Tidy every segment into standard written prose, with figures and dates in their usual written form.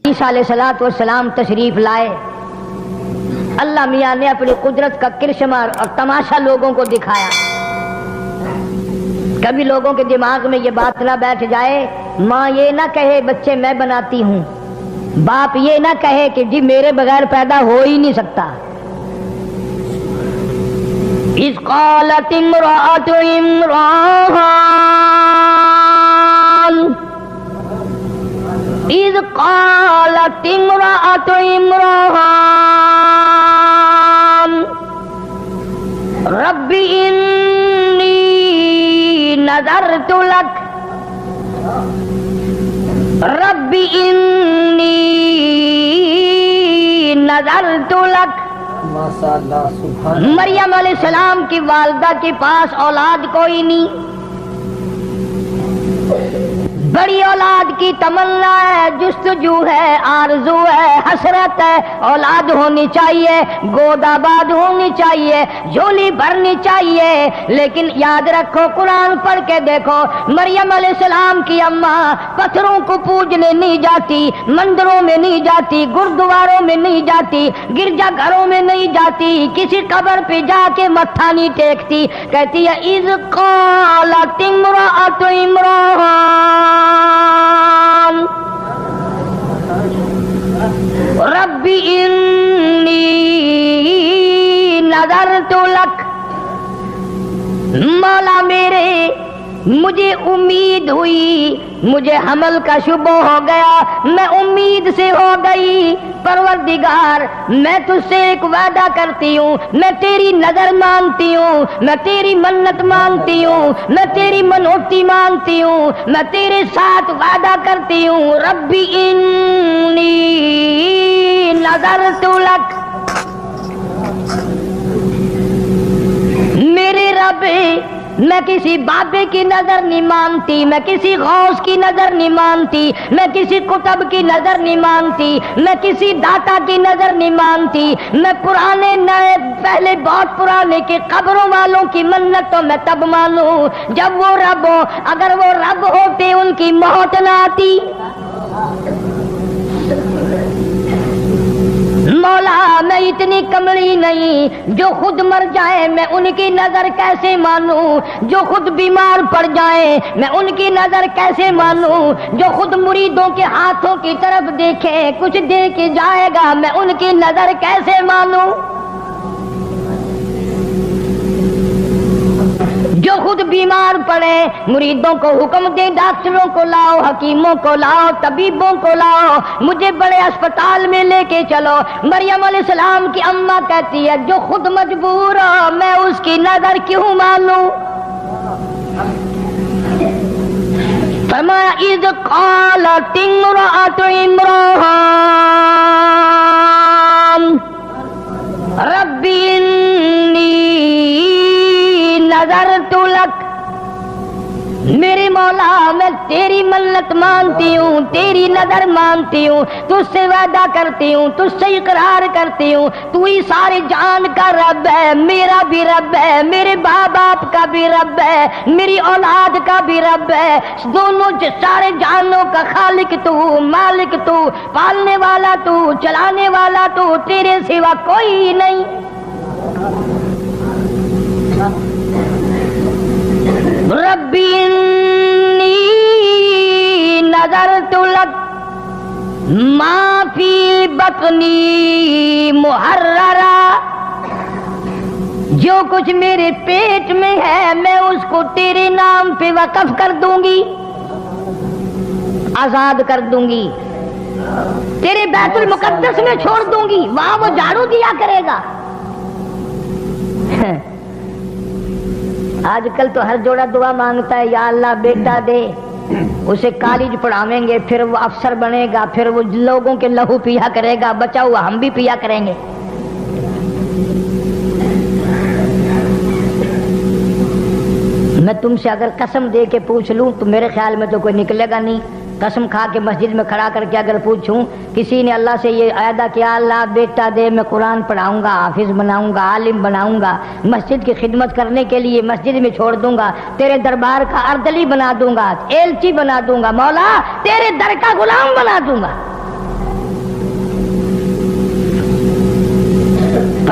عیسیٰ علیہ السلام تشریف لائے، اللہ میاں نے اپنی قدرت کا کرشمہ اور تماشا لوگوں کو دکھایا۔ کبھی لوگوں کے دماغ میں یہ بات نہ بیٹھ جائے، ماں یہ نہ کہے بچے میں بناتی ہوں، باپ یہ نہ کہے کہ جی میرے بغیر پیدا ہو ہی نہیں سکتا۔ اذ قالت امرأة عمران اذ قالت امرأة عمران رب انی نذرت لک رب انی نذرت لک۔ مریم علیہ السلام کی والدہ کے پاس اولاد کوئی نہیں، بڑی اولاد کی تمنا ہے، جستجو ہے، آرزو ہے، حسرت ہے، اولاد ہونی چاہیے، گود آباد ہونی چاہیے، جھولی بھرنی چاہیے۔ لیکن یاد رکھو، قرآن پڑھ کے دیکھو، مریم علیہ السلام کی اماں پتھروں کو پوجنے نہیں جاتی، مندروں میں نہیں جاتی، گردواروں میں نہیں جاتی، گرجا گھروں میں نہیں جاتی، کسی قبر پہ جا کے متھا نہیں ٹیکتی، کہتی ہے اذ قالت امرأة عمران رب انی نذرت لک۔ مولا میرے، مجھے امید ہوئی، مجھے حمل کا شبہ ہو گیا، میں امید سے ہو گئی، پروردگار میں تجھ سے ایک وعدہ کرتی ہوں، میں تیری نظر مانگتی ہوں، میں تیری منت مانگتی ہوں، میں تیری منوتی مانگتی ہوں، میں تیرے ساتھ وعدہ کرتی ہوں، ربی انی نذرت لک۔ میرے رب، میں کسی بابے کی نظر نہیں مانتی، میں کسی غوث کی نظر نہیں مانتی، میں کسی قطب کی نظر نہیں مانتی، میں کسی داتا کی نظر نہیں مانتی، میں پرانے نئے پہلے بہت پرانے کے قبروں والوں کی منت تو میں تب مانوں جب وہ رب ہو، اگر وہ رب ہوتے ان کی موت نہ آتی۔ مولا میں اتنی کملی نہیں جو خود مر جائے میں ان کی نظر کیسے مانوں، جو خود بیمار پڑ جائے میں ان کی نظر کیسے مانوں، جو خود مریدوں کے ہاتھوں کی طرف دیکھے کچھ دے کے جائے گا میں ان کی نظر کیسے مانوں، جو خود بیمار پڑے مریدوں کو حکم دے ڈاکٹروں کو لاؤ، حکیموں کو لاؤ، طبیبوں کو لاؤ، مجھے بڑے اسپتال میں لے کے چلو۔ مریم علیہ السلام کی اماں کہتی ہے جو خود مجبور ہو میں اس کی نظر کیوں مانوں؟ فرمایا اذ قالت امرأة عمران رب انی نذرت لک۔ میرے مولا میں تیری منت مانتی ہوں، تیری نظر مانتی ہوں، تجھ سے وعدہ کرتی ہوں، تجھ سے اقرار کرتی ہوں، تو ہی سارے جان کا رب ہے، میرا بھی رب ہے، میرے باپ باپ کا بھی رب ہے، میری اولاد کا بھی رب ہے، دونوں سارے جانوں کا خالق تو، مالک تو، پالنے والا تو، چلانے والا تو، تیرے سوا کوئی نہیں۔ ربی انی نذرت لک ما فی بطنی محررا، جو کچھ میرے پیٹ میں ہے میں اس کو تیرے نام پہ وقف کر دوں گی، آزاد کر دوں گی، تیرے بیت المقدس میں چھوڑ دوں گی، وہاں وہ جھاڑو دیا کرے گا۔ آج کل تو ہر جوڑا دعا مانگتا ہے یا اللہ بیٹا دے، اسے کالج پڑھاویں گے، پھر وہ افسر بنے گا، پھر وہ لوگوں کے لہو پیا کرے گا، بچا ہوا ہم بھی پیا کریں گے۔ میں تم سے اگر قسم دے کے پوچھ لوں تو میرے خیال میں تو کوئی نکلے گا نہیں۔ قسم کھا کے مسجد میں کھڑا کر کے اگر پوچھوں کسی نے اللہ سے یہ عہدہ کیا اللہ بیٹا دے میں قرآن پڑھاؤں گا، حافظ بناؤں گا، عالم بناؤں گا، مسجد کی خدمت کرنے کے لیے مسجد میں چھوڑ دوں گا، تیرے دربار کا اردلی بنا دوں گا، ایلچی بنا دوں گا، مولا تیرے در کا غلام بنا دوں گا،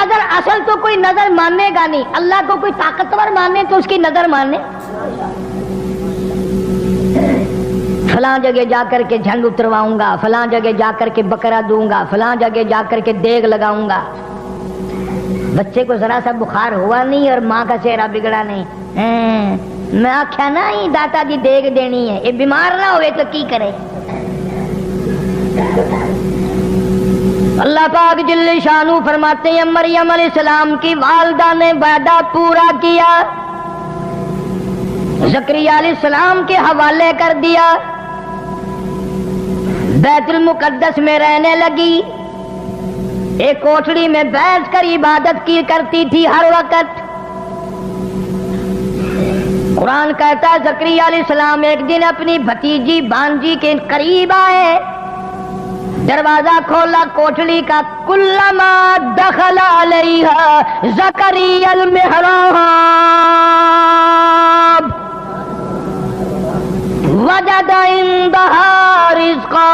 اگر اصل تو کوئی نظر ماننے گا نہیں، اللہ کو کوئی طاقتور مانے تو اس کی نظر مانے. فلاں جگہ جا کر کے جھنڈ اترواؤں گا، فلاں جگہ جا کر کے بکرا دوں گا، فلاں جگہ جا کر کے دیگ لگاؤں گا. بچے کو ذرا سا بخار ہوا نہیں اور ماں کا چہرہ بگڑا نہیں. میں آخیا نا ہی داتا دی دیگ دینی ہے، یہ بیمار نہ ہوئے تو کی کرے. اللہ پاک جل شانہ فرماتے ہیں مریم علیہ السلام کی والدہ نے وعدہ پورا کیا، زکریا علیہ السلام کے حوالے کر دیا، بیت المقدس میں رہنے لگی، ایک کوٹھڑی میں بیٹھ کر عبادت کی کرتی تھی ہر وقت. قرآن کہتا ہے زکریا علیہ السلام ایک دن اپنی بھتیجی بانجی کے قریب آئے، دروازہ کھولا کوٹھڑی کا. کلما دخل علیہا زکریا المحراب وجد عندها رزقا.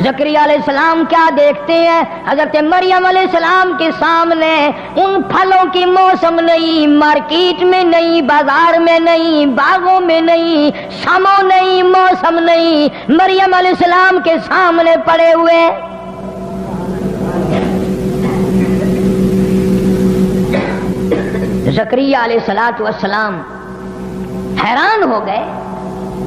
زکریا علیہ السلام کیا دیکھتے ہیں؟ حضرت مریم علیہ السلام کے سامنے ان پھلوں کی موسم نہیں، مارکیٹ میں نہیں، بازار میں نہیں، باغوں میں نہیں، شموں نہیں، موسم نہیں، مریم علیہ السلام کے سامنے پڑے ہوئے. زکریا علیہ السلام حیران ہو گئے،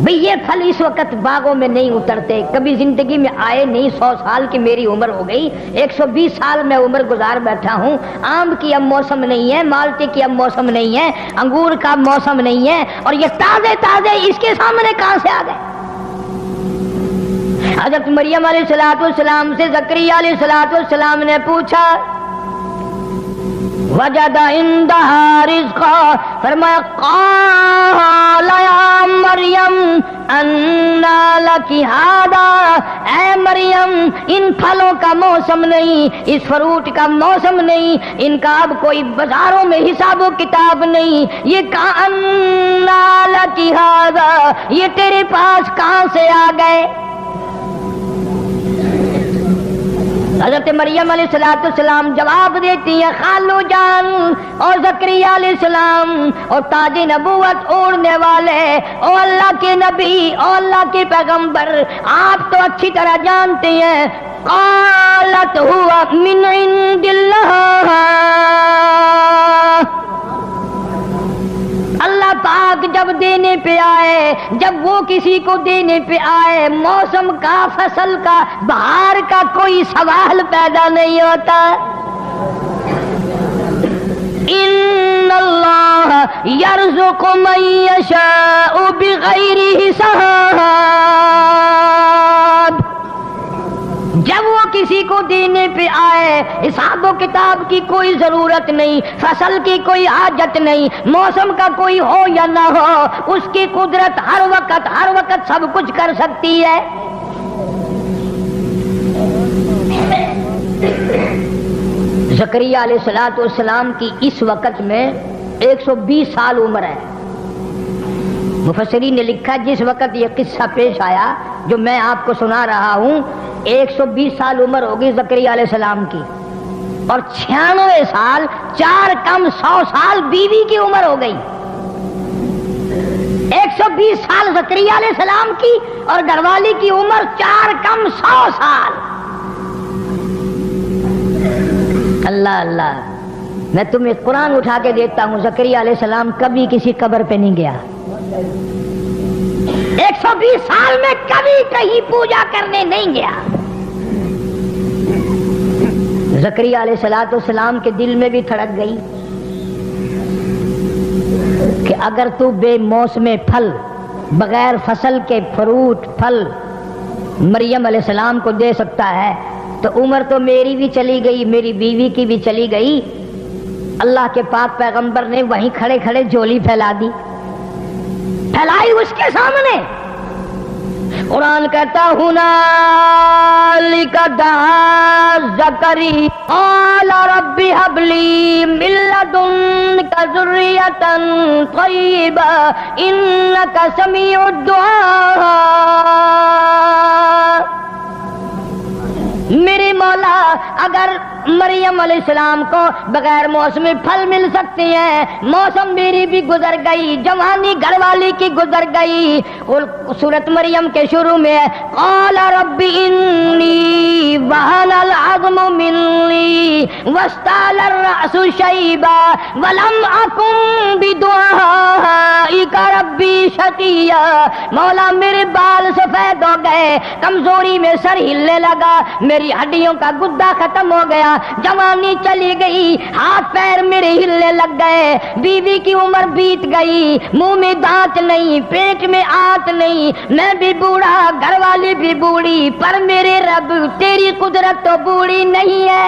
بھئی یہ پھل اس وقت باغوں میں نہیں اترتے، کبھی زندگی میں آئے نہیں. 100 سال کی میری عمر ہو گئی، 120 سال میں عمر گزار بیٹھا ہوں. آم کی اب موسم نہیں ہے، مالٹے کی اب موسم نہیں ہے، انگور کا موسم نہیں ہے، اور یہ تازے تازے اس کے سامنے کہاں سے آ گئے؟ حضرت مریم علیہ السلام سے زکریا علیہ السلام نے پوچھا، وجد عندها رزقا، فرمایا قال یا مریم انا لک ھذا، اے مریم ان پھلوں کا موسم نہیں، اس فروٹ کا موسم نہیں، ان کا اب کوئی بازاروں میں حساب و کتاب نہیں. یہ کہاں انا لک ھذا، یہ تیرے پاس کہاں سے آ گئے؟ حضرت مریم علیہ السلام جواب دیتی ہیں، خالو جان اور زکریا علیہ السلام اور تاج نبوت اوڑھنے والے، او اللہ کے نبی، او اللہ کے پیغمبر، آپ تو اچھی طرح جانتے ہیں. قالت ہوا من عند اللہ، اللہ پاک جب دینے پہ آئے، جب وہ کسی کو دینے پہ آئے، موسم کا، فصل کا، بہار کا کوئی سوال پیدا نہیں ہوتا. ان اللہ یرزق من یشاء بغیر حساب، جب وہ کسی کو دینے پہ آئے حساب و کتاب کی کوئی ضرورت نہیں، فصل کی کوئی حاجت نہیں، موسم کا کوئی ہو یا نہ ہو، اس کی قدرت ہر وقت سب کچھ کر سکتی ہے. زکریا علیہ السلام کی اس وقت میں 120 سال عمر ہے. مفسرین نے لکھا جس وقت یہ قصہ پیش آیا جو میں آپ کو سنا رہا ہوں، 120 سال عمر ہوگی زکریا علیہ السلام کی، اور 96 سال 4 کم 100 سال بیوی کی عمر ہو گئی. 120 سال زکریا علیہ السلام کی اور گھر والی کی عمر 4 کم 100 سال. اللہ اللہ، میں تمہیں قرآن اٹھا کے دیتا ہوں، زکریا علیہ السلام کبھی کسی قبر پہ نہیں گیا. 120 سال میں کبھی کہیں پوجا کرنے نہیں گیا. زکریا علیہ السلام کے دل میں بھی تھڑک گئی کہ اگر تو بے موسم پھل، بغیر فصل کے فروٹ پھل مریم علیہ السلام کو دے سکتا ہے تو عمر تو میری بھی چلی گئی، میری بیوی کی بھی چلی گئی. اللہ کے پاک پیغمبر نے وہیں کھڑے کھڑے جھولی پھیلا دی، پھیلائی اس کے سامنے. قرآن کہتا ہنالک دعا زکریا قال رب هب لي من لدنك ذرية طيبة إنك سميع الدعاء. میرے مولا اگر مریم علیہ السلام کو بغیر موسمی پھل مل سکتے ہیں. موسم میری بھی گزر گئی, جوانی گھر والی کی گزر گئی. اور سورت مریم کے شروع میں قال رب انی وہن العظم منی واشتعل الرأس شیبا ولم اکن بدعائک ربی شقیا. مولا میرے بال سفید ہو گئے, کمزوری میں سر ہلنے لگا, میری ہڈیوں کا گدا ختم ہو گیا, جوانی چلی گئی, ہاتھ پیر میرے ہلنے لگ گئے, بیوی کی عمر بیت گئی, منہ میں دانت نہیں, پیٹ میں آنت نہیں, میں بھی بوڑھا, گھر والی بھی بوڑھی, پر میرے رب تیری قدرت تو بوڑھی نہیں ہے.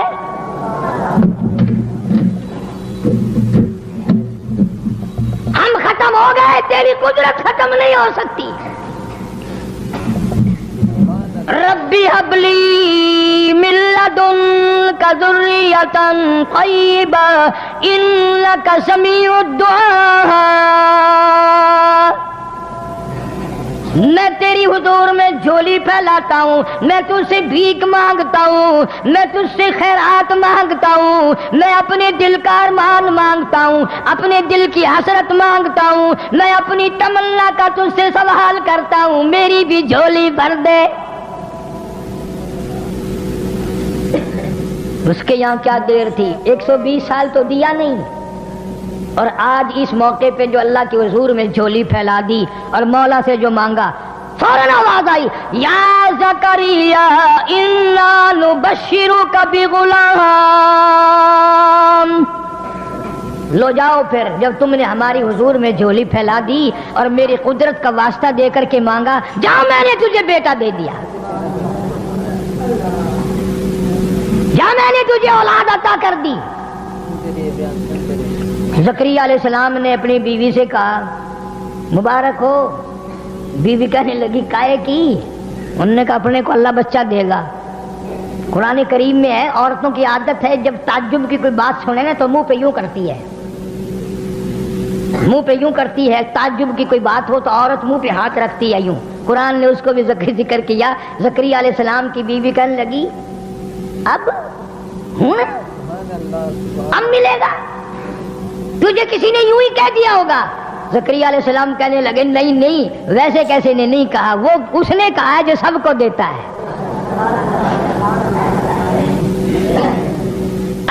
ہم ختم ہو گئے, تیری قدرت ختم نہیں ہو سکتی. ربی حبلی من لدنک ذریۃ طیبہ انک سمیع الدعاء. میں تیری حضور میں جھولی پھیلاتا ہوں, میں تجھ سے بھیک مانگتا ہوں, میں تجھ سے خیرات مانگتا ہوں, میں اپنے دل کا ارمان مانگتا ہوں, اپنے دل کی حسرت مانگتا ہوں, میں اپنی تمنا کا تجھ سے سوال کرتا ہوں, میری بھی جھولی بھر دے. اس کے یہاں کیا دیر تھی, 120 سال تو دیا نہیں, اور آج اس موقع پہ جو اللہ کے حضور میں جھولی پھیلا دی اور مولا سے جو مانگا, فوراً آواز آئی یا زکریا انا نبشرک بغلام. لو جاؤ پھر, جب تم نے ہماری حضور میں جھولی پھیلا دی اور میری قدرت کا واسطہ دے کر کے مانگا, جاؤ میں نے تجھے بیٹا دے دیا, جا میں نے تجھے اولاد عطا کر دی. زکریا علیہ السلام نے اپنی بیوی سے کہا مبارک ہو. بیوی کہنے لگی کائے کی؟ انہوں نے کہا اپنے کو اللہ بچہ دے گا. قرآن کریم میں ہے, عورتوں کی عادت ہے جب تعجب کی کوئی بات سنے نا تو منہ پہ یوں کرتی ہے, منہ پہ یوں کرتی ہے. تعجب کی کوئی بات ہو تو عورت منہ پہ ہاتھ رکھتی ہے یوں. قرآن نے اس کو بھی ذکر کیا. زکریا علیہ السلام کی بیوی کہنے لگی اب ہوں اب ملے گا, تجھے کسی نے یوں ہی کہہ دیا ہوگا. زکریا علیہ السلام کہنے لگے نہیں نہیں, ویسے کیسے نے نہیں کہا, وہ اس نے کہا ہے جو سب کو دیتا ہے.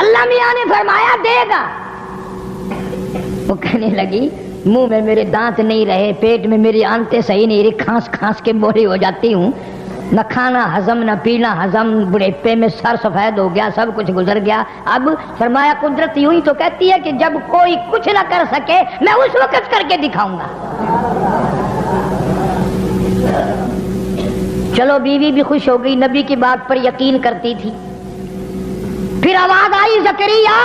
اللہ میاں نے فرمایا دے گا. وہ کہنے لگی منہ میں میرے دانت نہیں رہے, پیٹ میں میری آنتیں صحیح نہیں رہی, کھانس کھانس کے بولی ہو جاتی ہوں, نہ کھانا ہضم نہ پینا ہضم, بڑھاپے میں سر سفید ہو گیا, سب کچھ گزر گیا. اب فرمایا قدرت یوں ہی تو کہتی ہے کہ جب کوئی کچھ نہ کر سکے میں اس وقت کر کے دکھاؤں گا. چلو بیوی بھی خوش ہو گئی, نبی کی بات پر یقین کرتی تھی. پھر آواز آئی زکریا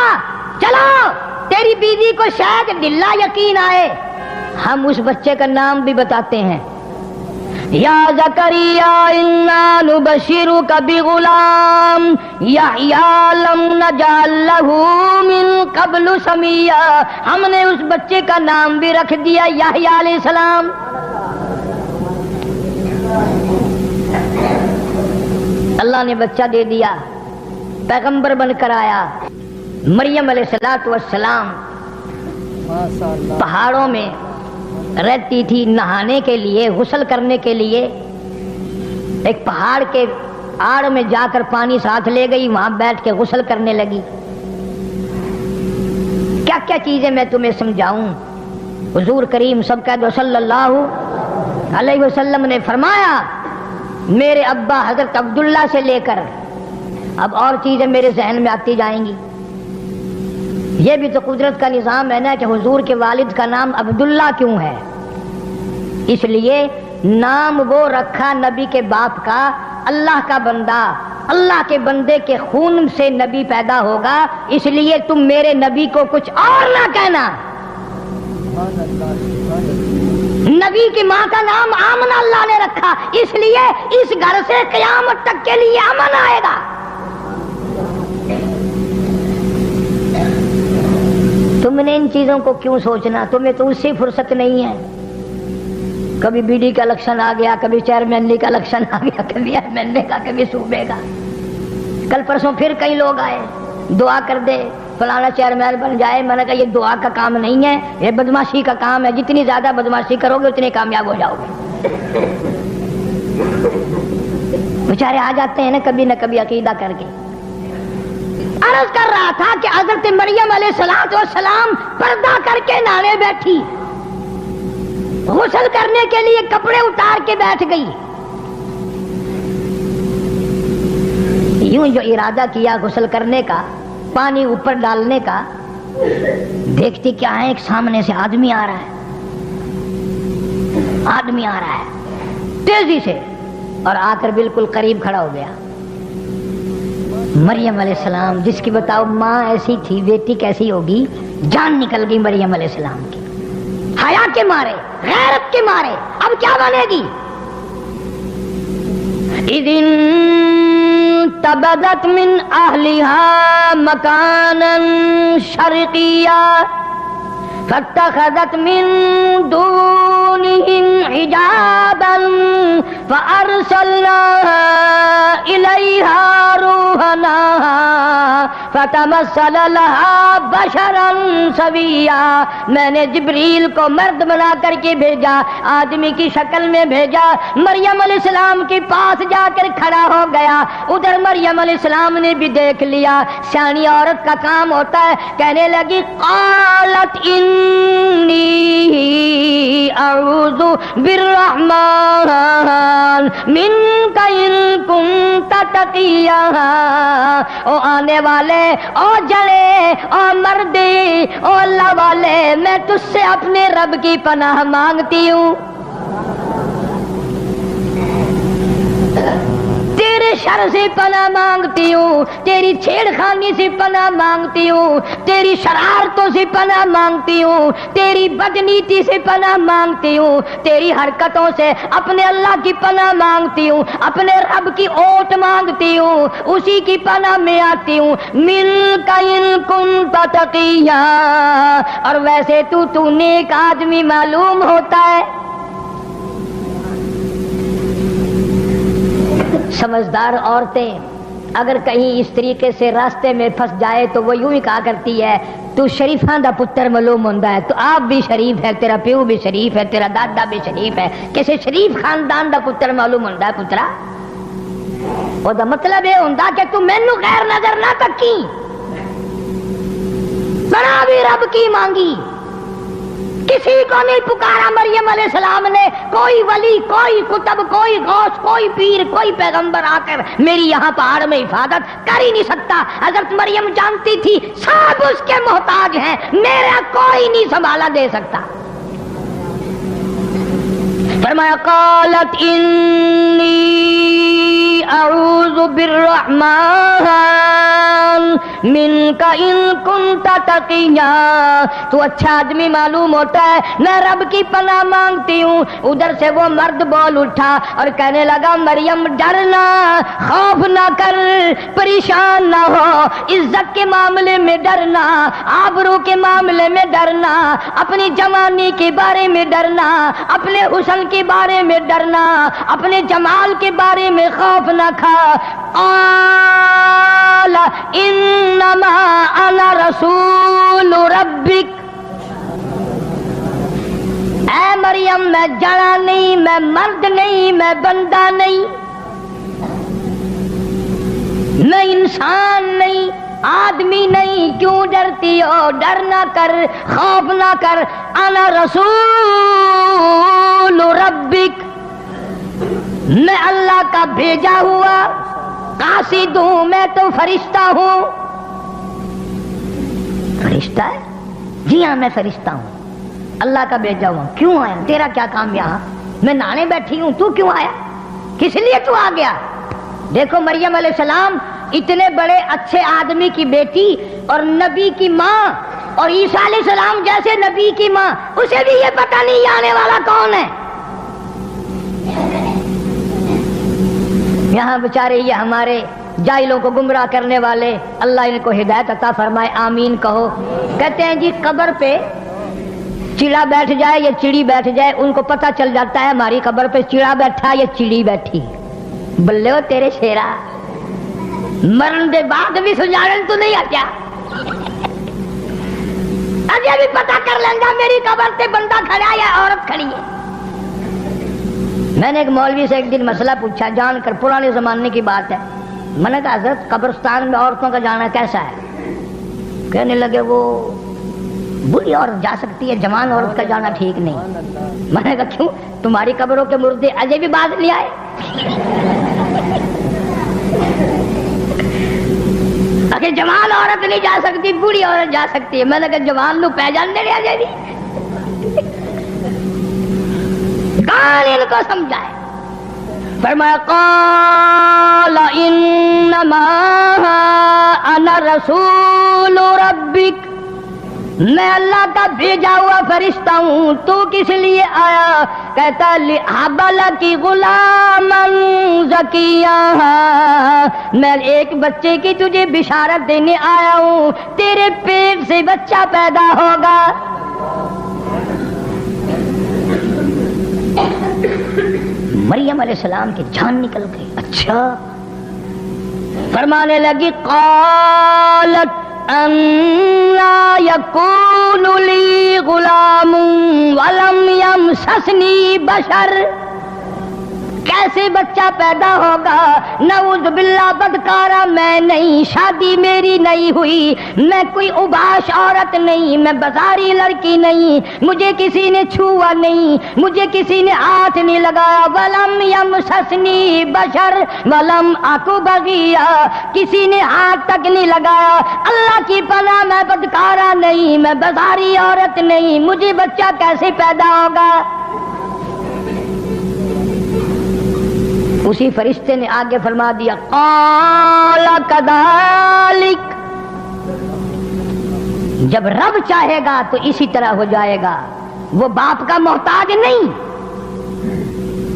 چلو تیری بیوی کو شاید ڈلا یقین آئے, ہم اس بچے کا نام بھی بتاتے ہیں. یا زکریا انا نبشرک بغلام یحییٰ لم نجعل لہ من قبل سمیا. ہم نے اس بچے کا نام بھی رکھ دیا یحییٰ علیہ السلام. اللہ نے بچہ دے دیا, پیغمبر بن کر آیا. مریم علیہ السلام پہاڑوں میں رہتی تھی, نہانے کے لیے, غسل کرنے کے لیے. ایک پہاڑ کے آڑ میں جا کر پانی ساتھ لے گئی, وہاں بیٹھ کے غسل کرنے لگی. کیا کیا چیزیں میں تمہیں سمجھاؤں. حضور کریم سب کہہ دو صلی اللہ علیہ وسلم نے فرمایا میرے ابا حضرت عبداللہ سے لے کر اب اور چیزیں میرے ذہن میں آتی جائیں گی. یہ بھی تو قدرت کا نظام ہے نا کہ حضور کے والد کا نام عبداللہ کیوں ہے. اس لیے نام وہ رکھا نبی کے باپ کا, اللہ کا بندہ, اللہ کے بندے کے خون سے نبی پیدا ہوگا, اس لیے تم میرے نبی کو کچھ اور نہ کہنا. نبی کی ماں کا نام آمنہ اللہ نے رکھا, اس لیے اس گھر سے قیامت تک کے لیے امن آئے گا. تم نے ان چیزوں کو کیوں سوچنا, تمہیں تو اس سے فرصت نہیں ہے. کبھی بی ڈی کا الیکشن آ گیا, کبھی چیئرمین کا الیکشن آ گیا, کبھی ایم ایل اے کا, کبھی صوبے کا. کل پرسوں پھر کئی لوگ آئے, دعا کر دے فلانا چیئرمین بن جائے. میں نے کہا یہ دعا کا کام نہیں ہے, یہ بدماشی کا کام ہے. جتنی زیادہ بدماشی کرو گے اتنے کامیاب ہو جاؤ گے. بیچارے آ جاتے ہیں نا کبھی عقیدہ کر کے. عرض کر رہا تھا کہ حضرت مریم علیہ السلام پردہ کر کے نہانے بیٹھی, غسل کرنے کے لیے کپڑے اتار کے بیٹھ گئی. یوں جو ارادہ کیا غسل کرنے کا, پانی اوپر ڈالنے کا, دیکھتی کیا ہے, ایک سامنے سے آدمی آ رہا ہے تیزی سے, اور آ کر بالکل قریب کھڑا ہو گیا. مریم علیہ السلام جس کی بتاؤ ماں ایسی تھی, بیٹی کیسی ہوگی, جان نکل گئی مریم علیہ السلام کی. حیا کے مارے, غیرت کے مارے اب کیا بنے گی. اذن تبدت من اہلها مکانا شرقیا فاتخذت من دونهم حجابا فارسلنا الیہا روحنا فتمثل لها بشرا سویا. میں نے جبریل کو مرد بنا کر کے بھیجا, آدمی کی شکل میں بھیجا. مریم علیہ السلام کے پاس جا کر کھڑا ہو گیا. ادھر مریم علیہ السلام نے بھی دیکھ لیا. سیانی عورت کا کام ہوتا ہے. کہنے لگی قالت انی اعوذ بالرحمن منک ان کنت تقیا. او آنے والے, او جڑے, او مردے, او اللہ والے, میں تجھ سے اپنے رب کی پناہ مانگتی ہوں. تیرے شر سے پناہ مانگتی ہوں, تیری چھیڑ خانی سے پناہ مانگتی ہوں, تیری شرارتوں سے پناہ مانگتی ہوں, تیری بدنیتی سے پناہ مانگتی ہوں, تیری حرکتوں سے اپنے اللہ کی پناہ مانگتی ہوں, اپنے رب کی اوٹ مانگتی ہوں, اسی کی پناہ میں آتی ہوں. مِنْکَ إِن كُنْتَ تَقِيًّا. اور ویسے تو نیک آدمی معلوم ہوتا ہے. سمجھدار عورتیں اگر کہیں اس طریقے سے راستے میں پھنس جائے تو وہ یوں ہی کہا کرتی ہے تو شریفاں دا پتر معلوم ہوندا ہے. تو آپ بھی شریف ہے, تیرا پیو بھی شریف ہے, تیرا دادا بھی شریف ہے, کسی شریف خاندان دا پتر معلوم ہوندا ہے. پترا او دا مطلب یہ ہوندا کہ تو مینوں غیر نظر نہ تکی, بنا بھی رب کی مانگی. کسی کو نہیں پکارا مریم علیہ السلام نے. کوئی ولی, کوئی کتب, کوئی غوث, کوئی پیر, کوئی پیغمبر آ کر میری یہاں پہاڑ میں حفاظت کر ہی نہیں سکتا. حضرت مریم جانتی تھی سب اس کے محتاج ہیں, میرا کوئی نہیں سنبھالا دے سکتا. فرمایا قالت انی اعوذ بالرحمن منک ان کنت تقیا. تو اچھا آدمی معلوم ہوتا ہے, میں رب کی پناہ مانگتی ہوں. ادھر سے وہ مرد بول اٹھا اور کہنے لگا مریم ڈرنا, خوف نہ کر, پریشان نہ ہو, عزت کے معاملے میں ڈرنا, آبرو کے معاملے میں ڈرنا, اپنی جوانی کے بارے میں ڈرنا, اپنے حسن کے بارے میں ڈرنا, اپنے جمال کے بارے میں خوف نہ کھا. قال انما انا رسول ربک. اے مریم میں جڑا نہیں, میں مرد نہیں, میں بندہ نہیں, میں انسان نہیں, آدمی نہیں. کیوں ڈرتی ہو؟ ڈر نہ کر, خوف نہ کر. انا رسول ربک, میں اللہ کا بھیجا ہوا قاصد ہوں, میں تو فرشتہ ہوں. فرشتہ ہے؟ جی ہاں میں فرشتہ ہوں, اللہ کا بھیجا ہوا. کیوں آیا؟ تیرا کیا کام یہاں؟ میں نہانے بیٹھی ہوں, تو کیوں آیا؟ کس لیے تو آ گیا؟ دیکھو مریم علیہ السلام اتنے بڑے اچھے آدمی کی بیٹی اور نبی کی ماں, اور عیسیٰ علیہ السلام جیسے نبی کی ماں, اسے بھی یہ پتہ نہیں آنے والا کون ہے. یہاں بیچارے یہ ہمارے جاہلوں کو گمراہ کرنے والے, اللہ ان کو ہدایت عطا فرمائے, آمین کہو. کہتے ہیں جی قبر پہ چڑا بیٹھ جائے یا چڑی بیٹھ جائے, ان کو پتہ چل جاتا ہے ہماری قبر پہ چڑا بیٹھا یا چڑی بیٹھی. بلے ہو تیرے شیرا, مرن دے بعد بھی سجاڑن تو نہیں آ کیا اجے بھی پتا کر لیں میری قبر تے بندہ کھڑا یا عورت کھڑی ہے. میں نے ایک مولوی سے ایک دن مسئلہ پوچھا جان کر، پرانے زمانے کی بات ہے. میں نے کہا حضرت قبرستان میں عورتوں کا جانا کیسا ہے؟ کہنے لگے وہ بوڑھی عورت جا سکتی ہے، جوان عورت کا جانا ٹھیک نہیں. میں نے کہا کیوں؟ تمہاری قبروں کے مردے اجے بھی باز نہیں آئے؟ اگر جوان عورت نہیں جا سکتی، بوڑھی عورت جا سکتی ہے. میں نے کہا جوان نو پہچان دے رہا جی کون ان کو سمجھائے؟ فرمایا قال انما انا رسول ربک، میں اللہ کا بھیجا ہوا فرشتہ ہوں. تو کس لیے آیا؟ کہتا لِأَحْبَلَكِ غُلَامًا زَكِيًّا، میں ایک بچے کی تجھے بشارت دینے آیا ہوں، تیرے پیٹ سے بچہ پیدا ہوگا. مریم علیہ السلام کی جان نکل گئی. اچھا. فرمانے لگی قالت أَنَّى يَكُونُ لِي غُلَامٌ وَلَمْ يَمْسَسْنِي بَشَرٌ، کیسے بچہ پیدا ہوگا؟ نعوذ باللہ، بدکارا میں نہیں، شادی میری نہیں ہوئی، میں کوئی اوباش عورت نہیں، میں بازاری لڑکی نہیں، مجھے کسی نے چھوا نہیں، مجھے کسی نے ہاتھ نہیں لگایا. وَلَمْ يَمْسَسْنِي بَشَرٌ وَلَمْ أَكُ بَغِيًّا، کسی نے ہاتھ تک نہیں لگایا. اللہ کی پناہ، میں بدکارا نہیں، میں بازاری عورت نہیں، مجھے بچہ کیسے پیدا ہوگا؟ اسی فرشتے نے آگے فرما دیا قال کذالک، جب رب چاہے گا تو اسی طرح ہو جائے گا. وہ باپ کا محتاج نہیں،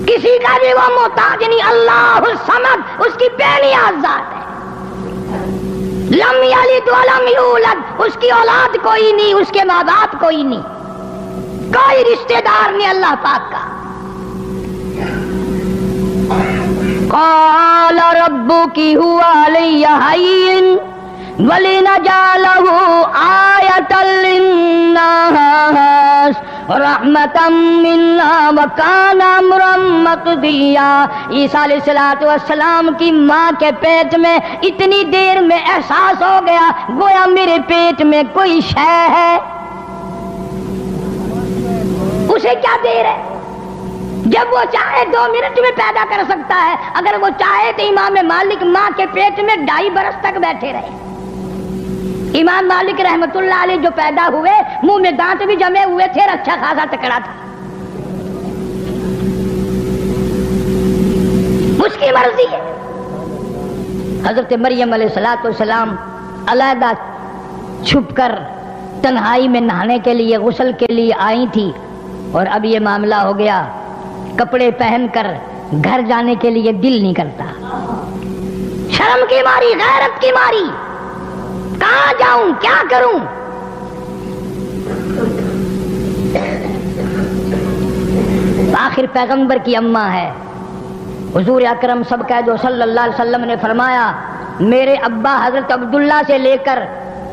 کسی کا بھی وہ محتاج نہیں. اللہ الصمد اس کی بے نیاز ذات ہے. لم یلد ولم یولد، اس کی اولاد کوئی نہیں، اس کے ماں باپ کوئی نہیں، کوئی رشتہ دار نہیں اللہ پاک کا. قال ربك هو علي هين ولنجعله آية للناس رحمة منا وكان أمرا مقضيا. عیسیٰ علیہ السلام کی ماں کے پیٹ میں اتنی دیر میں احساس ہو گیا گویا میرے پیٹ میں کوئی شے ہے. اسے کیا دیر ہے؟ جب وہ چاہے 2 منٹ میں پیدا کر سکتا ہے. اگر وہ چاہے تو امام مالک ماں کے پیٹ میں 2.5 برس تک بیٹھے رہے. امام مالک رحمت اللہ علیہ جو پیدا ہوئے منہ میں دانت بھی جمے ہوئے تھے، اچھا خاصا تکڑا تھا. اس کی مرضی ہے. حضرت مریم علیہ السلام علیحدہ چھپ کر تنہائی میں نہانے کے لیے، غسل کے لیے آئی تھی، اور اب یہ معاملہ ہو گیا. کپڑے پہن کر گھر جانے کے لیے دل نہیں کرتا، شرم کی ماری، غیرت کی ماری، کہاں جاؤں، کیا کروں. آخر پیغمبر کی اماں ہے، حضور اکرم سب کہہ دو صلی اللہ علیہ وسلم نے فرمایا میرے ابا حضرت عبداللہ سے لے کر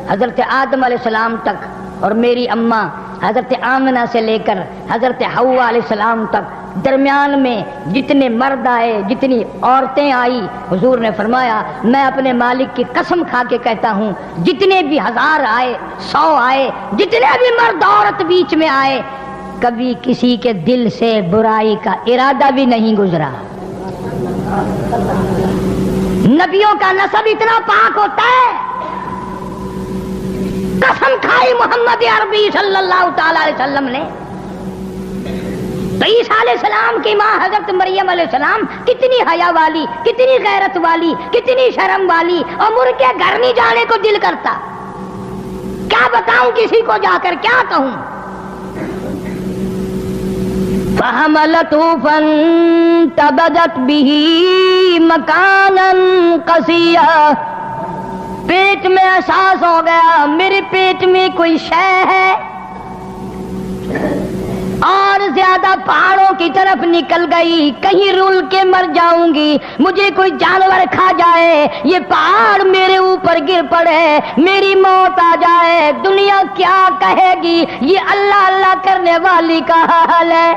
حضرت آدم علیہ السلام تک، اور میری اماں حضرت آمنہ سے لے کر حضرت حوا علیہ السلام تک، درمیان میں جتنے مرد آئے، جتنی عورتیں آئی، حضور نے فرمایا میں اپنے مالک کی قسم کھا کے کہتا ہوں جتنے بھی 1000 آئے، 100 آئے، جتنے بھی مرد عورت بیچ میں آئے، کبھی کسی کے دل سے برائی کا ارادہ بھی نہیں گزرا. نبیوں کا نسب اتنا پاک ہوتا ہے. قسم کھائی محمد عربی صلی اللہ تعالی علیہ وسلم نے. تو عیسیٰ علیہ السلام کی ماں حضرت مریم علیہ السلام کتنی حیا والی، کتنی غیرت والی، کتنی شرم والی، اور مر کے گھر نہیں جانے کو دل کرتا. کیا بتاؤں کسی کو جا کر، کیا کہوں. فحملته فانتبذت به مكانا قصيا، پیٹ میں احساس ہو گیا میرے پیٹ میں کوئی شے ہے. اور زیادہ پہاڑوں کی طرف نکل گئی، کہیں رول کے مر جاؤں گی، مجھے کوئی جانور کھا جائے، یہ پہاڑ میرے اوپر گر پڑے، میری موت آ جائے، دنیا کیا کہے گی؟ یہ اللہ اللہ کرنے والی کا حال ہے۔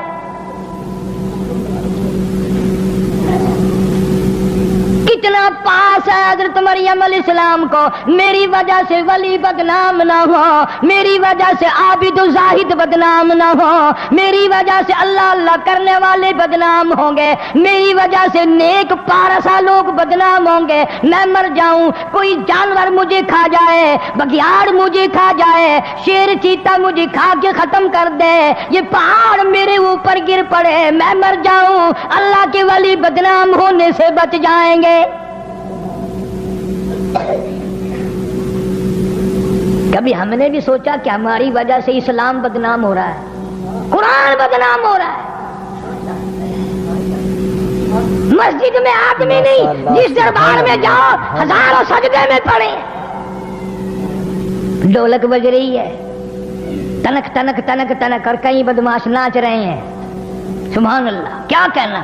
کتنا پاس ہے حضرت مریم علیہ السلام کو، میری وجہ سے ولی بدنام نہ ہو، میری وجہ سے عابد و زاہد بدنام نہ ہو، میری وجہ سے اللہ اللہ کرنے والے بدنام ہوں گے، میری وجہ سے نیک پارسا لوگ بدنام ہوں گے، میں مر جاؤں، کوئی جانور مجھے کھا جائے، بگیاڑ مجھے کھا جائے، شیر چیتا مجھے کھا کے ختم کر دے، یہ پہاڑ میرے اوپر گر پڑے، میں مر جاؤں، اللہ کے ولی بدنام ہونے سے بچ جائیں گے۔ کبھی ہم نے بھی سوچا کہ ہماری وجہ سے اسلام بدنام ہو رہا ہے، قرآن بدنام ہو رہا ہے؟ مسجد میں آدمی نہیں، جس دربار میں جاؤ ہزاروں سجدے میں پڑے، ڈھولک بج رہی ہے، تنک تنک تنک تنک، اور کئی بدماش ناچ رہے ہیں، سبحان اللہ۔ کیا کہنا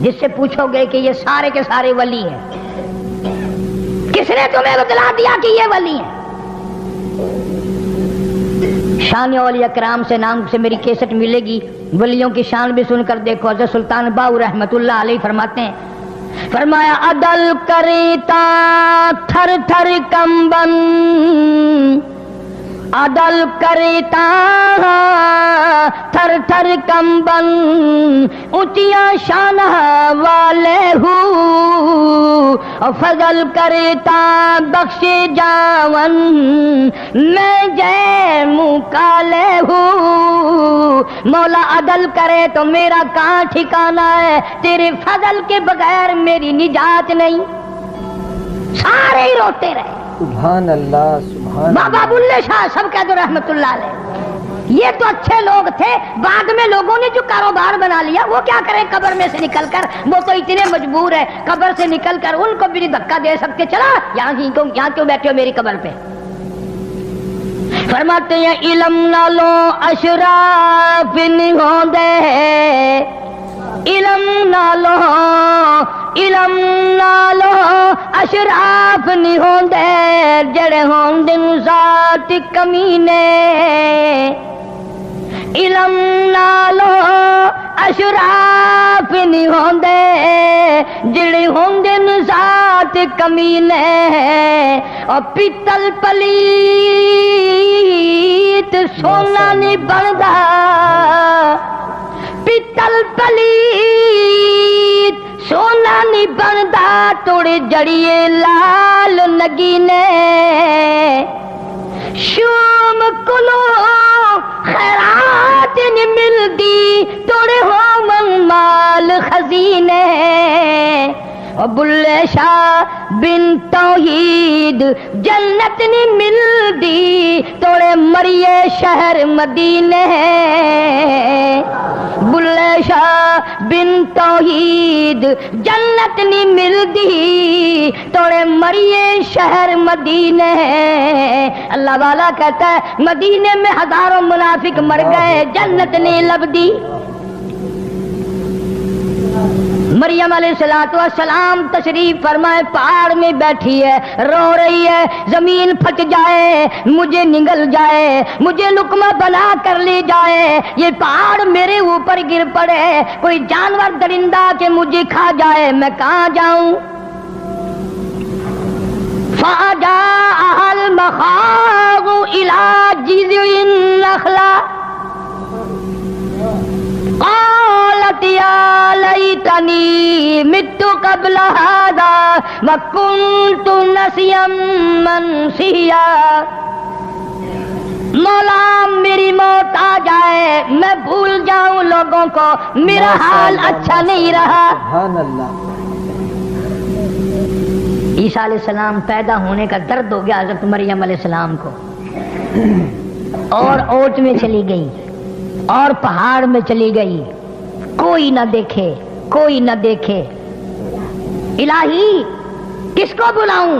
جس سے پوچھو گے کہ یہ سارے کے سارے ولی ہیں، کس نے تمہیں بتلا دیا کہ یہ ولی ہیں؟ شان اولیاء کرام سے نام سے میری کیسٹ ملے گی، ولیوں کی شان بھی سن کر دیکھو۔ حضرت سلطان باؤ رحمت اللہ علیہ فرماتے ہیں، فرمایا عدل کریتا تھر تھر کمبن، عدل کرتا تھر تھر کمبن، اونچیا شان والے ہوں، فضل کرتا بخش جاون، میں جے منہ کالے ہوں۔ مولا عدل کرے تو میرا کہاں ٹھکانا ہے، تیرے فضل کے بغیر میری نجات نہیں۔ سارے ہی روتے رہے، سبحان اللہ سبحان بابا بلے شاہ سب کہہ دو رحمت اللہ علیہ، یہ تو اچھے لوگ تھے، بعد میں لوگوں نے جو کاروبار بنا لیا وہ کیا کریں؟ قبر میں سے نکل کر، وہ تو اتنے مجبور ہے قبر سے نکل کر، ان کو بھی نہیں دھکا دے سکتے، چلا یہاں کیوں بیٹھے ہو میری قبر پہ؟ فرماتے ہیں علم نہ لو اشراف نہیں ہوں دے، علم نہ لو، علم نہ لو اشراف نہیں ہوں دے، جڑے ہوں دن ذات کمینے، علم نہ لو اشراف نہیں ہوں دے، جڑے ہوں دن ذات کمینے، اور پیتل پلیت سونا نہیں بندا، پیتل پلیت سونا نہیں بندا، توڑے جڑیے لال نگینے، شوم کلو خیرات نہیں ملدی، توڑے ہو من مال خزینے، اور بلے شاہ بن توحید جنت نہیں ملدی، توڑے مریے شہر مدینے، بلے شاہ بن توحید جنت نہیں ملدی، توڑے مریے شہر مدینے۔ اللہ والا کہتا ہے مدینے میں ہزاروں منافق مر گئے، جنت نہیں لبدی۔ مریم علیہ السلام تشریف فرمائے، پہاڑ میں بیٹھی ہے، رو رہی ہے، زمین پھٹ جائے، مجھے نگل جائے، مجھے لقمہ بنا کر لے جائے، یہ پہاڑ میرے اوپر گر پڑے، کوئی جانور درندہ کہ مجھے کھا جائے، میں کہاں جاؤں؟ فَأَجَاءَهَا الْمَخَاضُ إِلَى جِذْعِ النَّخْلَةِ قالت یا لیتنی مت قبل هذا وکنت نسیا منسیا، مولا میری موت آ جائے، میں بھول جاؤں لوگوں کو، میرا حال اچھا نہیں رہا۔ سبحان اللہ۔ عیسیٰ علیہ السلام پیدا ہونے کا درد ہو گیا حضرت مریم علیہ السلام کو، اور اوٹ میں چلی گئی اور پہاڑ میں چلی گئی، کوئی نہ دیکھے، کوئی نہ دیکھے، الہی کس کو بلاؤں؟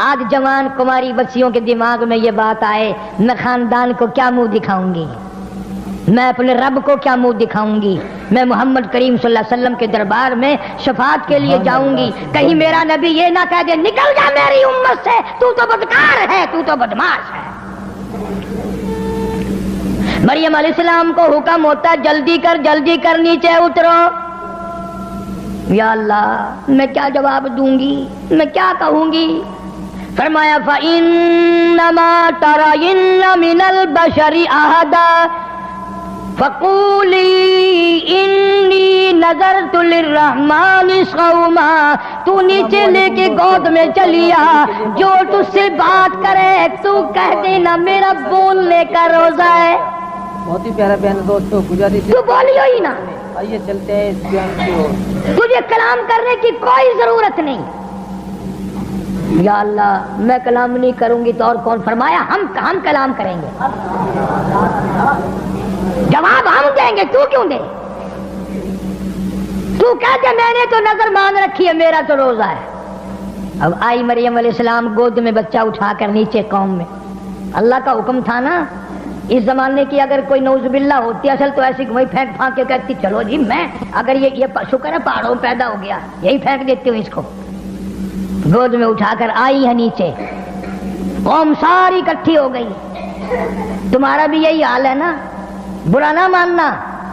آج جوان کماری بچیوں کے دماغ میں یہ بات آئے میں خاندان کو کیا منہ دکھاؤں گی، میں اپنے رب کو کیا منہ دکھاؤں گی، میں محمد کریم صلی اللہ علیہ وسلم کے دربار میں شفاعت کے لیے جاؤں گی، کہیں میرا نبی یہ نہ کہہ دے نکل جا میری امت سے، تو بدکار ہے، تو بدماش ہے۔ مریم علیہ السلام کو حکم ہوتا ہے جلدی کر نیچے اترو۔ یا اللہ میں کیا جواب دوں گی، میں کیا کہوں گی؟ فرمایا فَإِنَّمَا تَرَيِنَّ مِنَ الْبَشَرِ أَحَدًا فَقُولِي إِنِّي نَذَرْتُ لِلرَّحْمَنِ صَوْمًا۔ تو نیچے لے کے گود میں چلیا، جو تجھ سے بات کرے تو کہہ دینا میرا بولنے کا روزہ ہے۔ بہت ہی پیارا بیان دوستو، گزارش تو بولیو ہی نا، آئیے چلتے ہیں اس بیان کی اور۔ تجھے کلام کرنے کی کوئی ضرورت نہیں۔ یا اللہ میں کلام نہیں کروں گی تو اور کون؟ فرمایا ہم کلام کریں گے، جواب ہم دیں گے، تو کیوں دے؟ تو کہتے میں نے تو نظر مان رکھی ہے، میرا تو روزہ ہے۔ اب آئی مریم علیہ السلام گود میں بچہ اٹھا کر نیچے قوم میں، اللہ کا حکم تھا نا۔ اس زمانے کی اگر کوئی نعوذ باللہ ہوتی اصل تو ایسی وہی پھینک پھانک کے کہتی چلو جی میں اگر یہ شکر ہے پہاڑوں پیدا ہو گیا یہی پھینک دیتی ہوں اس کو۔ گود میں اٹھا کر آئی ہے نیچے، قوم ساری اکٹھی ہو گئی۔ تمہارا بھی یہی حال ہے نا، برا نہ ماننا،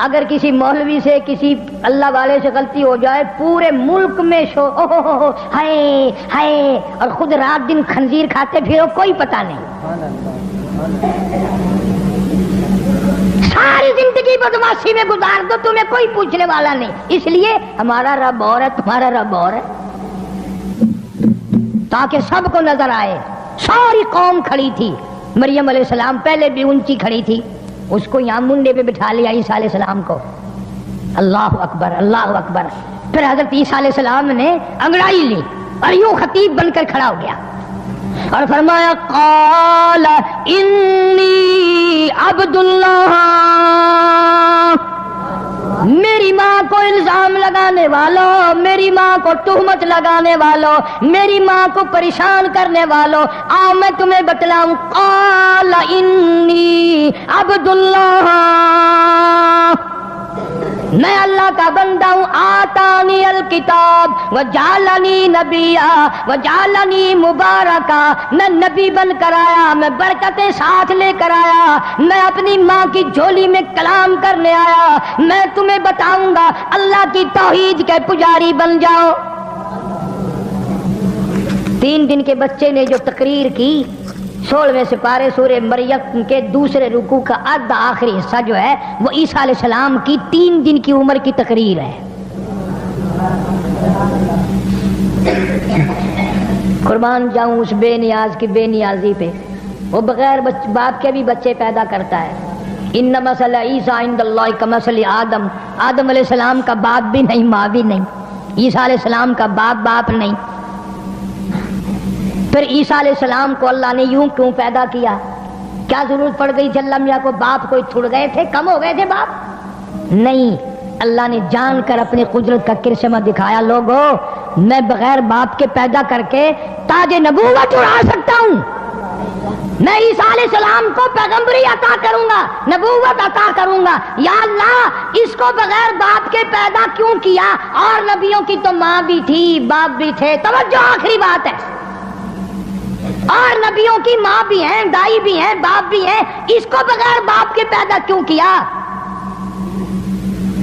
اگر کسی مولوی سے کسی اللہ والے سے غلطی ہو جائے پورے ملک میں ہائے ہائے، اور خود رات دن خنزیر کھاتے پھرو کوئی پتہ نہیں، ساری زندگی بدماشی میں گزار دو تمہیں کوئی پوچھنے والا نہیں۔ اس لیے ہمارا رب اور ہے، تمہارا رب اور ہے، تاکہ سب کو نظر آئے۔ ساری قوم کھڑی تھی، مریم علیہ السلام پہلے بھی اونچی کھڑی تھی، اس کو یہاں منڈے پہ بٹھا لیا عیسیٰ علیہ السلام کو۔ اللہ اکبر اللہ اکبر۔ پھر حضرت عیسیٰ علیہ السلام نے انگڑائی لی اور یوں خطیب بن کر کھڑا ہو گیا اور فرمایا قال انی عبد اللہ۔ میری ماں کو الزام لگانے والوں، میری ماں کو تہمت لگانے والوں، میری ماں کو پریشان کرنے والوں، آؤ میں تمہیں بتلاؤں۔ قال انی عبد اللہ، میں اللہ کا بندہ ہوں۔ آتانی الکتاب وجعلنی نبیا وجعلنی مبارکا، میں نبی بن کر آیا، میں برکتیں ساتھ لے کر آیا، میں اپنی ماں کی جھولی میں کلام کرنے آیا، میں تمہیں بتاؤں گا اللہ کی توحید کے پجاری بن جاؤ۔ 3 دن کے بچے نے جو تقریر کی، 16ویں سپارے سورہ مریم کے دوسرے رکوع کا آدھا آخری حصہ جو ہے وہ عیسیٰ علیہ السلام کی 3 دن کی عمر کی تقریر ہے۔ قربان جاؤں اس بے نیاز کی بے نیازی پہ، وہ بغیر باپ کے بھی بچے پیدا کرتا ہے۔ ان مثل عیسیٰ عند اللہ کمثل آدم، آدم علیہ السلام کا باپ بھی نہیں ماں بھی نہیں، عیسیٰ علیہ السلام کا باپ نہیں۔ پھر عیسیٰ علیہ السلام کو اللہ نے یوں کیوں پیدا کیا؟ کیا ضرورت پڑ گئی تھی اللہ میاں کو؟ باپ کوئی تھڑ گئے تھے، کم ہو گئے تھے باپ؟ نہیں، اللہ نے جان کر اپنی قدرت کا کرشمہ دکھایا۔ لوگوں میں بغیر باپ کے پیدا کر کے تاج نبوت اڑا سکتا ہوں، میں عیسیٰ علیہ السلام کو پیغمبری عطا کروں گا، نبوت عطا کروں گا۔ یا اللہ اس کو بغیر باپ کے پیدا کیوں کیا؟ اور نبیوں کی تو ماں بھی تھی باپ بھی تھے۔ توجہ، آخری بات ہے، اور نبیوں کی ماں بھی ہیں، دائی بھی ہیں، باپ بھی ہیں، اس کو بغیر باپ کے پیدا کیوں کیا؟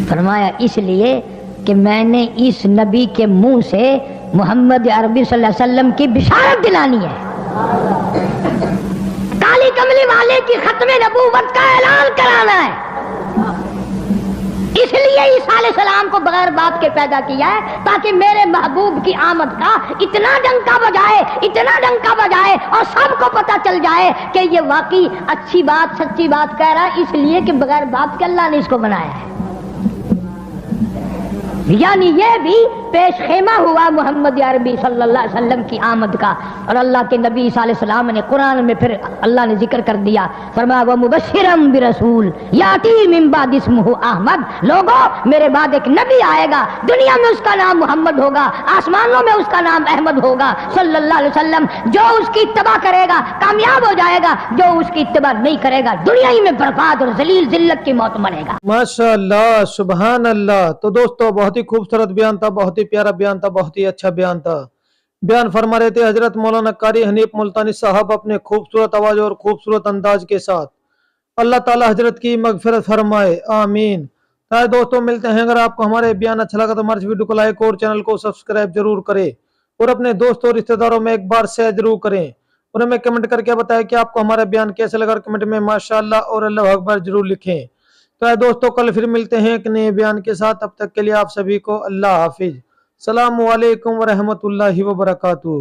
فرمایا اس لیے کہ میں نے اس نبی کے منہ سے محمد عربی صلی اللہ علیہ وسلم کی بشارت دلانی ہے، کالی کملی والے کی ختم نبوت کا اعلان کرانا ہے۔ اس لیے عیسیٰ علیہ السلام کو بغیر باپ کے پیدا کیا ہے، تاکہ میرے محبوب کی آمد کا اتنا ڈنکا بجائے، اتنا ڈنکا بجائے اور سب کو پتہ چل جائے کہ یہ واقعی اچھی بات سچی بات کہہ رہا ہے، اس لیے کہ بغیر باپ کے اللہ نے اس کو بنایا ہے۔ یعنی یہ بھی پیش خیمہ ہوا محمد عربی صلی اللہ علیہ وسلم کی آمد کا، اور اللہ کے نبی صلی اللہ علیہ وسلم نے قرآن میں پھر اللہ نے ذکر کر دیا، فرمایا وَمُبَشِّرًا بِرَسُولٍ يَأْتِي مِن بَعْدِ اسْمُهُ احمد، لوگوں میرے بعد ایک نبی آئے گا، دنیا میں اس کا نام محمد ہوگا، آسمانوں میں اس کا نام احمد ہوگا صلی اللہ علیہ وسلم، جو اس کی اتباع کرے گا کامیاب ہو جائے گا، جو اس کی اتباع نہیں کرے گا دنیا ہی میں برباد اور ذلیل ذلت کی موت مرے گا۔ ماشاء اللہ، سبحان اللہ۔ تو دوستو بہت ہی خوبصورت بیان تھا، بہت ہی پیارا بیان تھا، بہت ہی اچھا بیان تھا۔ بیان فرما رہے تھے حضرت مولانا قاری حنیف ملتانی صاحب اپنے خوبصورت آواز اور خوبصورت انداز کے ساتھ۔ اللہ تعالی حضرت کی مغفرت فرمائے، آمین۔ دوستو ملتے ہیں، اگر آپ کو ہمارے بیان اچھا لگا تو ہمارے ویڈیو کو لائک اور چینل کو سبسکرائب ضرور کریں، اور اپنے دوستوں اور رشتہ داروں میں ایک بار شیئر ضرور کریں، اور ہمیں کمنٹ کر کے بتائیں کہ آپ کو ہمارا بیان کیسے لگا، کمنٹ میں ماشاءاللہ اور اللہ اکبر ضرور لکھیں۔ تو دوستو کل پھر ملتے ہیں ایک نئے بیان کے ساتھ، تب تک کے لیے آپ سبھی کو اللہ حافظ۔ السلام علیکم ورحمۃ اللہ وبرکاتہ۔